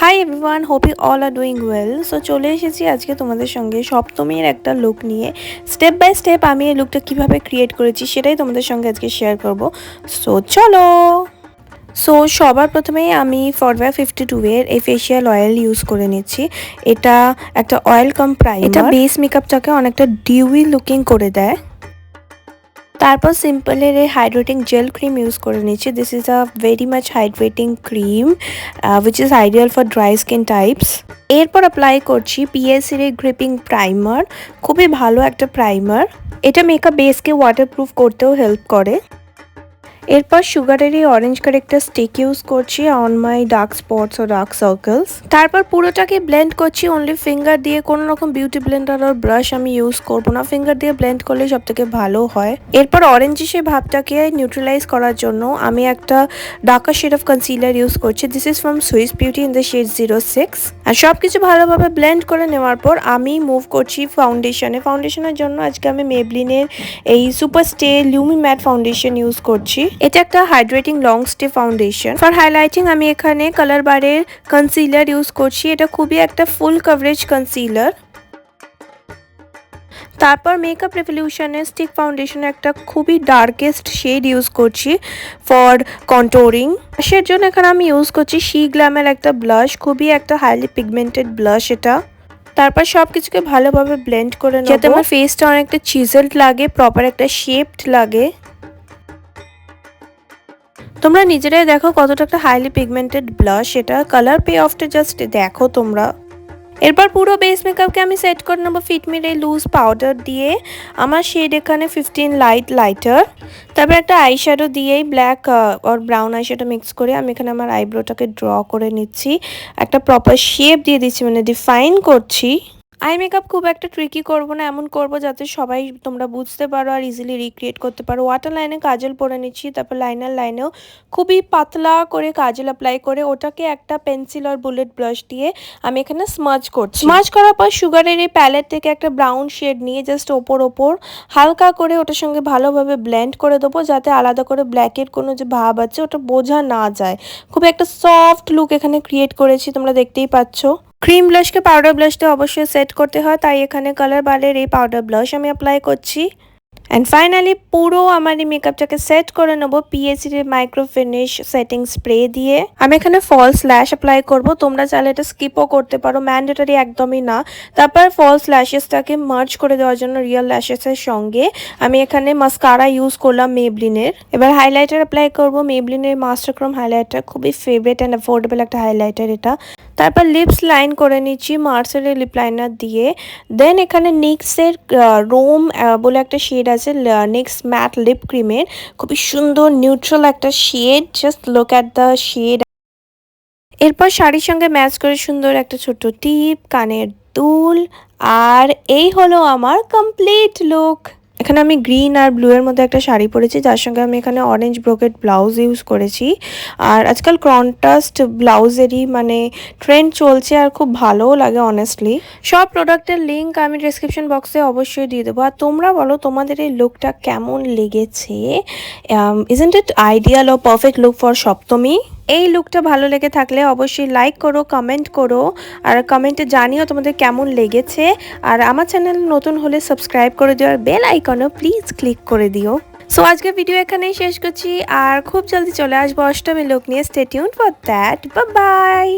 High everyone, hope you all are doing well. So চলে এসেছি আজকে তোমাদের সঙ্গে সপ্তমীর একটা লুক নিয়ে। স্টেপ বাই স্টেপ আমি এই লুকটা কীভাবে ক্রিয়েট করেছি সেটাই তোমাদের সঙ্গে আজকে শেয়ার করব। সো চলো। সো সবার প্রথমেই আমি ফরওয়্যার 52 এর এই ফেশিয়াল অয়েল ইউজ করে নিচ্ছি। এটা একটা অয়েল কাম প্রাইমার। এটা বেস মেকআপটাকে অনেকটা ডিউই লুকিং করে দেয়। তারপর সিম্পলের এই হাইড্রেটিং জেল ক্রিম ইউজ করে নিচ্ছি। This is a very much hydrating cream which is ideal for dry skin types. এরপর অ্যাপ্লাই করছি পিএসির এই গ্রিপিং প্রাইমার। খুবই ভালো একটা প্রাইমার। এটা মেকআপ বেসকে ওয়াটারপ্রুফ করতেও হেল্প করে। এরপর সুগারের এই অরেঞ্জ কারেক্টার স্টিক ইউজ করছি অন মাই ডার্ক স্পটস ও ডার্ক সার্কেলস। তারপর পুরোটাকে ব্লেন্ড করছি অনলি ফিঙ্গার দিয়ে। কোনো রকম বিউটি ব্লেন্ডার আর ব্রাশ আমি ইউজ করবো না, ফিঙ্গার দিয়ে ব্লেন্ড করলে সব থেকে ভালো হয়। এরপর অরেঞ্জিশে ভাবটাকে নিউট্রালাইজ করার জন্য আমি একটা darker shade of concealer use করছি। This is from Swiss Beauty in the shade 06। আর সব কিছু ভালোভাবে ব্লেন্ড করে নেওয়ার পর আমি মুভ করছি ফাউন্ডেশনে। ফাউন্ডেশনের জন্য আজকে আমি মেবলিনের এই super stay lumi matte foundation use করছি। এটা একটা hydrating long stay foundation. For highlighting আমি এখানে কালার বারের কনসিলার ইউজ করছি। এটা খুবই একটা ফুল কভারেজ কনসিলার। তারপর মেকআপ রেভলিউশনের স্টিক ফাউন্ডেশনের একটা খুবই ডার্কেস্ট শেড ইউজ করছি ফর কন্ট্রোরিং। ব্লাশের জন্য এখানে আমি ইউজ করছি শি গ্ল্যামের একটা ব্লাশ, খুবই একটা হাইলি পিগমেন্টেড ব্লাশ এটা। তারপর সব কিছুকে ভালোভাবে ব্লেন্ড করে নেব যাতে আমার ফেসটা অনেকটা চিজেলড লাগে, প্রপার একটা শেপড লাগে। তোমরা নিজেরাই দেখো কতটা একটা হাইলি পিগমেন্টেড ব্লাশ এটা। কালার পে অফটা জাস্ট দেখো তোমরা। এরপর পুরো বেস মেকআপকে আমি সেট করে নেবো ফিটমির এই লুজ পাউডার দিয়ে। আমার শেড এখানে 15 লাইটার। তারপর একটা আইশ্যাডো দিয়েই ব্ল্যাক আর ব্রাউন আইশ্যাডো মিক্স করে আমি এখানে আমার আইব্রোটাকে ড্র করে নিচ্ছি। একটা প্রপার শেপ দিয়ে দিচ্ছি, মানে ডিফাইন করছি। আই মেকআপ খুব একটা ট্রিকি করবো না, এমন করবো যাতে সবাই তোমরা বুঝতে পারো আর ইজিলি রিক্রিয়েট করতে পারো। ওয়াটার লাইনে কাজল পরে নিচ্ছি, তারপর লাইনার লাইনেও খুবই পাতলা করে কাজল অ্যাপ্লাই করে ওটাকে একটা পেন্সিল আর বুলেট ব্রাশ দিয়ে আমি এখানে স্মাজ করছি। স্মাজ করার পর সুগারের এই প্যালেট থেকে একটা ব্রাউন শেড নিয়ে জাস্ট ওপর হালকা করে ওটার সঙ্গে ভালোভাবে ব্লেন্ড করে দেবো যাতে আলাদা করে ব্ল্যাকের কোনো যে ভাব আছে ওটা বোঝা না যায়। খুব একটা সফট লুক এখানে ক্রিয়েট করেছি, তোমরা দেখতেই পাচ্ছ। ক্রিম ব্লাশকে পাউডার ব্লাশ দিয়ে অবশ্যই সেট করতে হয়, তাই এখানে কালার বারের এই পাউডার ব্লাশ আমি অ্যাপ্লাই করছি। অ্যান্ড ফাইনালি পুরো আমার এই মেকআপটাকে সেট করে নেবো পিএসির মাইক্রো ফিনিশ সেটিং স্প্রে দিয়ে। আমি এখানে ফলস ল্যাশ অ্যাপ্লাই করবো, তোমরা চাইলে এটা স্কিপও করতে পারো, ম্যান্ডেটরি একদমই না। তারপর ফলস ল্যাশেসটাকে মার্জ করে দেওয়ার জন্য রিয়েল ল্যাশেসের সঙ্গে আমি এখানে মাস্কারা ইউজ করলাম মেবলিনের। এবার হাইলাইটার অ্যাপ্লাই করবো মেবলিনের মাস্টার ক্রোম হাইলাইটার, খুবই ফেভারিট অ্যান্ড অ্যাফোর্ডেবল একটা হাইলাইটার এটা। তারপর লিপস লাইন করে নিচ্ছি মার্সের লিপ লাইনার দিয়ে। দেন এখানে নিক্সের রোম বলে একটা শেড আছে, নিক্স ম্যাট লিপ ক্রিমের, খুবই সুন্দর নিউট্রাল একটা shade. Just look at the shade. এরপর শাড়ির সঙ্গে ম্যাচ করে সুন্দর একটা ছোট্ট টিপ, কানের দুল, আর এই হলো আমার কমপ্লিট লুক। এখানে আমি গ্রিন আর ব্লু এর মধ্যে একটা শাড়ি পরেছি, যার সঙ্গে আমি এখানে অরেঞ্জ ব্রোকেট ব্লাউজ ইউজ করেছি। আর আজকাল কন্ট্রাস্ট ব্লাউজেরই মানে ট্রেন্ড চলছে আর খুব ভালোও লাগে অনেস্টলি। সব প্রোডাক্টের লিঙ্ক আমি ডিসক্রিপশন বক্সে অবশ্যই দিয়ে দেবো। আর তোমরা বলো তোমাদের এই লুকটা কেমন লেগেছে? ইজন্ট ইট আইডিয়াল ও পারফেক্ট লুক ফর সপ্তমী? এই লুকটা ভালো লেগে থাকলে অবশ্যই লাইক করো, কমেন্ট করো, আর কমেন্টে জানিও তোমাদের কেমন লেগেছে। আর আমার চ্যানেল নতুন হলে সাবস্ক্রাইব করে দিও, আর বেল আইকনও প্লিজ ক্লিক করে দিও। সো আজকের ভিডিও এখানেই শেষ করছি, আর খুব জলদি চলে আসবো অষ্টমী লুক নিয়ে। Stay tuned for that. Bye bye.